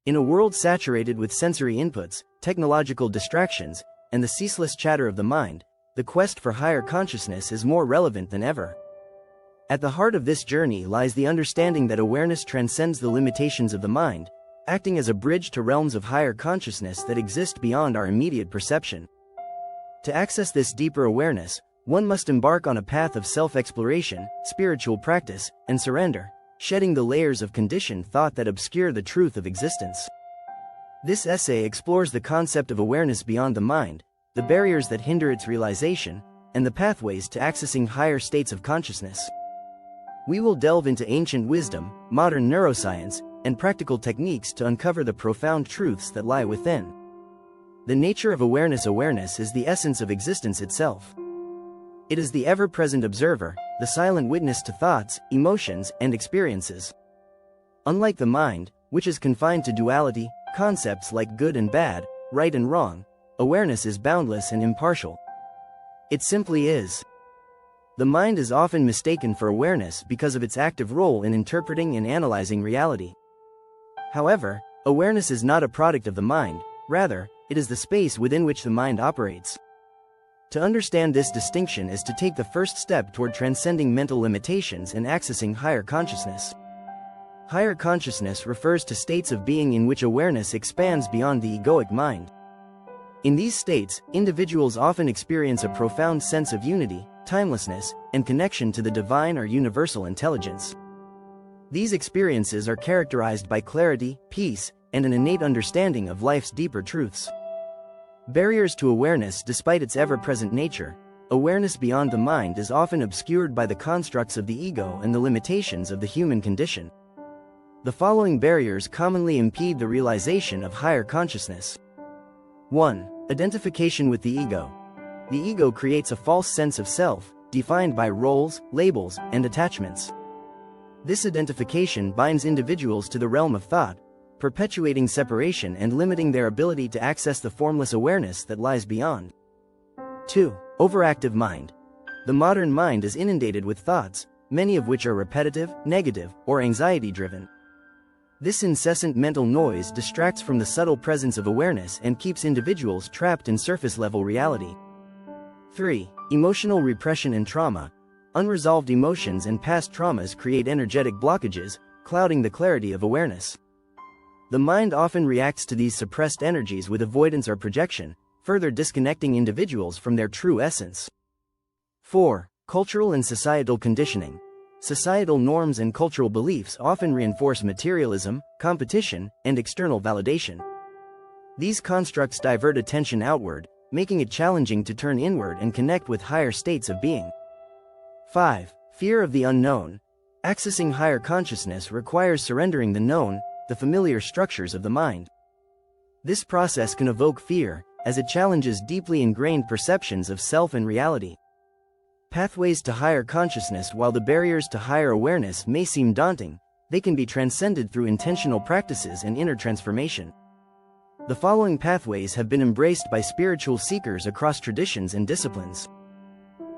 In a world saturated with sensory inputs, technological distractions, and the ceaseless chatter of the mind, the quest for higher consciousness is more relevant than ever. At the heart of this journey lies the understanding that awareness transcends the limitations of the mind, acting as a bridge to realms of higher consciousness that exist beyond our immediate perception. To access this deeper awareness, one must embark on a path of self-exploration, spiritual practice, and surrender, shedding the layers of conditioned thought that obscure the truth of existence. This essay explores the concept of awareness beyond the mind, the barriers that hinder its realization, and the pathways to accessing higher states of consciousness. We will delve into ancient wisdom, modern neuroscience, and practical techniques to uncover the profound truths that lie within. The nature of awareness is the essence of existence itself. It is the ever-present observer, the silent witness to thoughts, emotions, and experiences. Unlike the mind, which is confined to duality, concepts like good and bad, right and wrong, awareness is boundless and impartial. It simply is. The mind is often mistaken for awareness because of its active role in interpreting and analyzing reality. However, awareness is not a product of the mind, rather, it is the space within which the mind operates. To understand this distinction is to take the first step toward transcending mental limitations and accessing higher consciousness. Higher consciousness refers to states of being in which awareness expands beyond the egoic mind. In these states, individuals often experience a profound sense of unity, timelessness, and connection to the divine or universal intelligence. These experiences are characterized by clarity, peace, and an innate understanding of life's deeper truths. Barriers to awareness. Despite its ever-present nature, awareness beyond the mind is often obscured by the constructs of the ego and the limitations of the human condition. The following barriers commonly impede the realization of higher consciousness. 1. Identification with the ego. The ego creates a false sense of self, defined by roles, labels, and attachments. This identification binds individuals to the realm of thought, perpetuating separation and limiting their ability to access the formless awareness that lies beyond. 2. Overactive mind. The modern mind is inundated with thoughts, many of which are repetitive, negative, or anxiety-driven. This incessant mental noise distracts from the subtle presence of awareness and keeps individuals trapped in surface-level reality. 3. Emotional repression and trauma. Unresolved emotions and past traumas create energetic blockages, clouding the clarity of awareness. The mind often reacts to these suppressed energies with avoidance or projection, further disconnecting individuals from their true essence. 4. Cultural and societal conditioning. Societal norms and cultural beliefs often reinforce materialism, competition, and external validation. These constructs divert attention outward, making it challenging to turn inward and connect with higher states of being. 5. Fear of the unknown. Accessing higher consciousness requires surrendering the known, the familiar structures of the mind. This process can evoke fear, as it challenges deeply ingrained perceptions of self and reality. Pathways to higher consciousness. While the barriers to higher awareness may seem daunting, they can be transcended through intentional practices and inner transformation. The following pathways have been embraced by spiritual seekers across traditions and disciplines.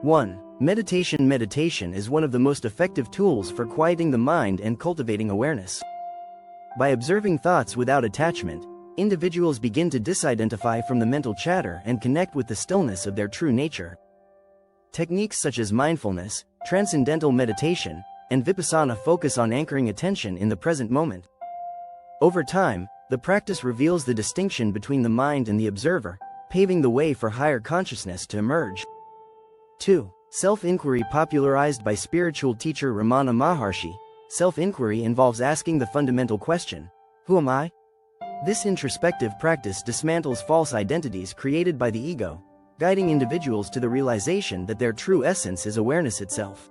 1. Meditation. Meditation is one of the most effective tools for quieting the mind and cultivating awareness. By observing thoughts without attachment, individuals begin to disidentify from the mental chatter and connect with the stillness of their true nature. Techniques such as mindfulness, transcendental meditation, and vipassana focus on anchoring attention in the present moment. Over time, the practice reveals the distinction between the mind and the observer, paving the way for higher consciousness to emerge. 2. Self-inquiry. Popularized by spiritual teacher Ramana Maharshi, self-inquiry involves asking the fundamental question, "Who am I?" This introspective practice dismantles false identities created by the ego, guiding individuals to the realization that their true essence is awareness itself.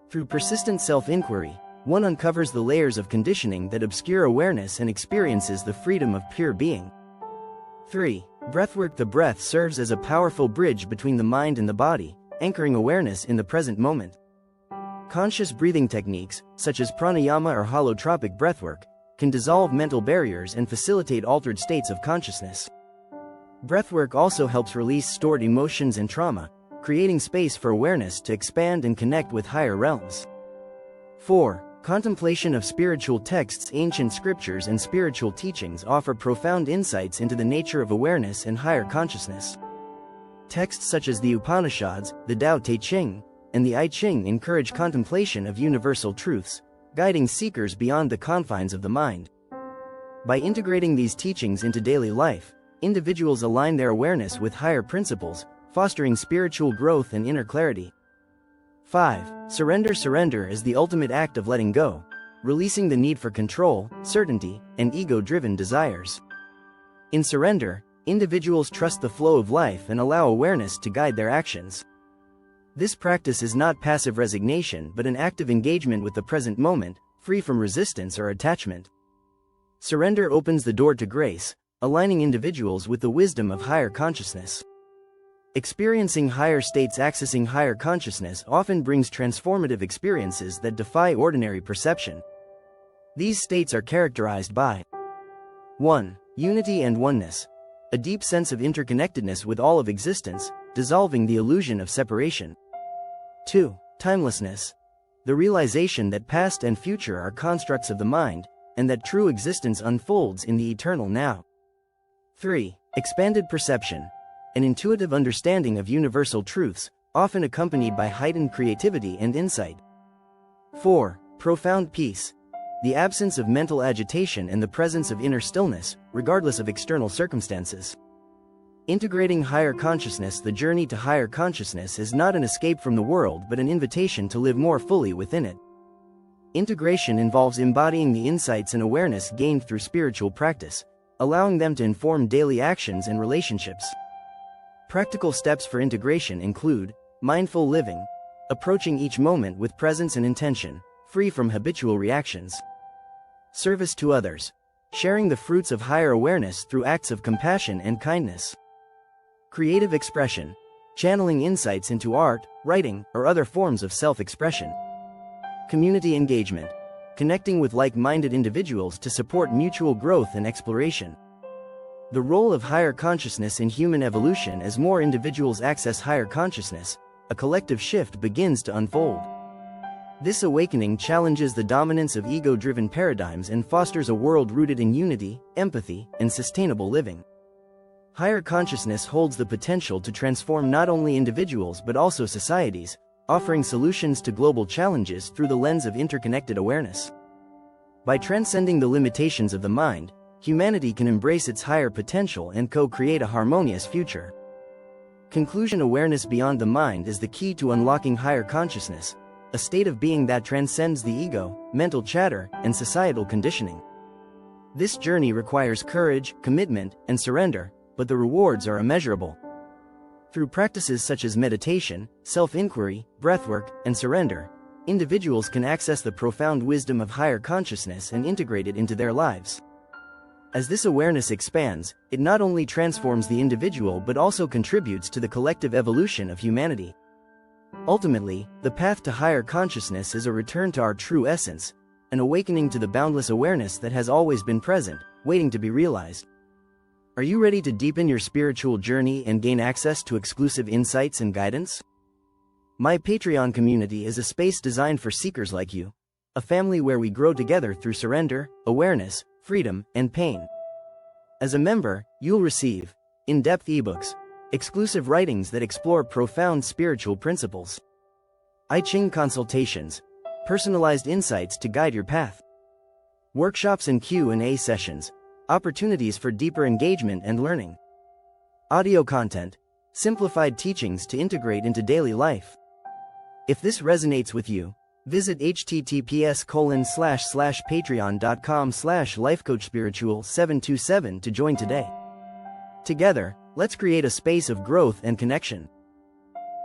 Through persistent self-inquiry, one uncovers the layers of conditioning that obscure awareness and experiences the freedom of pure being. 3. Breathwork. The breath serves as a powerful bridge between the mind and the body, anchoring awareness in the present moment. Conscious breathing techniques, such as pranayama or holotropic breathwork, can dissolve mental barriers and facilitate altered states of consciousness. Breathwork also helps release stored emotions and trauma, creating space for awareness to expand and connect with higher realms. 4. Contemplation of spiritual texts, ancient scriptures, and spiritual teachings offer profound insights into the nature of awareness and higher consciousness. Texts such as the Upanishads, the Tao Te Ching, and the I Ching encourage contemplation of universal truths, guiding seekers beyond the confines of the mind. By integrating these teachings into daily life, individuals align their awareness with higher principles, fostering spiritual growth and inner clarity. 5. Surrender. Surrender is the ultimate act of letting go, releasing the need for control, certainty, and ego-driven desires. In surrender, individuals trust the flow of life and allow awareness to guide their actions. This practice is not passive resignation but an active engagement with the present moment, free from resistance or attachment. Surrender opens the door to grace, aligning individuals with the wisdom of higher consciousness. Experiencing higher states. Accessing higher consciousness often brings transformative experiences that defy ordinary perception. These states are characterized by 1. Unity and oneness. A deep sense of interconnectedness with all of existence, dissolving the illusion of separation. 2. Timelessness. The realization that past and future are constructs of the mind, and that true existence unfolds in the eternal now. 3. Expanded perception. An intuitive understanding of universal truths, often accompanied by heightened creativity and insight. 4. Profound peace. The absence of mental agitation and the presence of inner stillness, regardless of external circumstances. Integrating higher consciousness. The journey to higher consciousness is not an escape from the world but an invitation to live more fully within it. Integration involves embodying the insights and awareness gained through spiritual practice, allowing them to inform daily actions and relationships. Practical steps for integration include mindful living, approaching each moment with presence and intention, free from habitual reactions. Service to others, sharing the fruits of higher awareness through acts of compassion and kindness. Creative expression, channeling insights into art, writing, or other forms of self-expression. Community engagement, connecting with like-minded individuals to support mutual growth and exploration. The role of higher consciousness in human evolution. As more individuals access higher consciousness, a collective shift begins to unfold. This awakening challenges the dominance of ego-driven paradigms and fosters a world rooted in unity, empathy, and sustainable living. Higher consciousness holds the potential to transform not only individuals but also societies, offering solutions to global challenges through the lens of interconnected awareness. By transcending the limitations of the mind, humanity can embrace its higher potential and co-create a harmonious future. Conclusion. Awareness beyond the mind is the key to unlocking higher consciousness, a state of being that transcends the ego, mental chatter, and societal conditioning. This journey requires courage, commitment, and surrender, but the rewards are immeasurable. Through practices such as meditation, self-inquiry, breathwork, and surrender, individuals can access the profound wisdom of higher consciousness and integrate it into their lives. As this awareness expands, it not only transforms the individual but also contributes to the collective evolution of humanity. Ultimately, the path to higher consciousness is a return to our true essence, an awakening to the boundless awareness that has always been present, waiting to be realized. Are you ready to deepen your spiritual journey and gain access to exclusive insights and guidance? My Patreon community is a space designed for seekers like you, a family where we grow together through surrender, awareness, freedom, and pain. As a member, you'll receive in-depth ebooks, exclusive writings that explore profound spiritual principles, I Ching consultations, personalized insights to guide your path, workshops and Q&A sessions, opportunities for deeper engagement and learning, audio content, simplified teachings to integrate into daily life. If this resonates with you, visit https://patreon.com/lifecoachspiritual727 to join today. Together, let's create a space of growth and connection.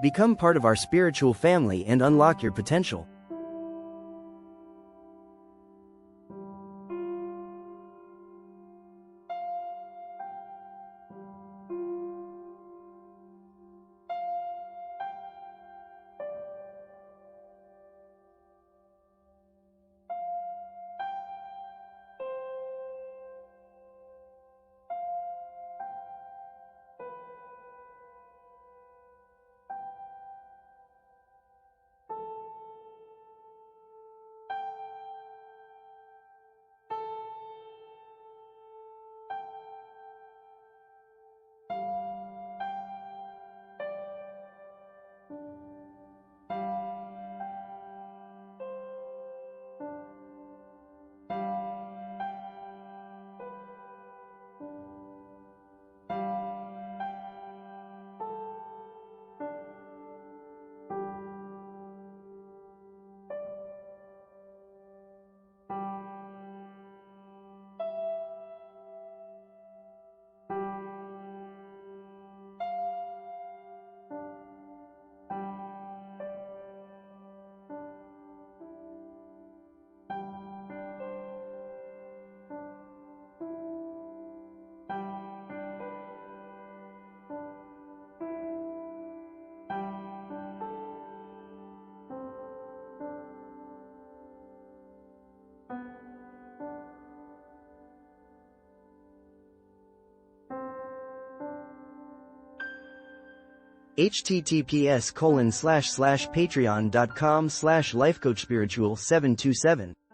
Become part of our spiritual family and unlock your potential. https://patreon.com/lifecoachspiritual727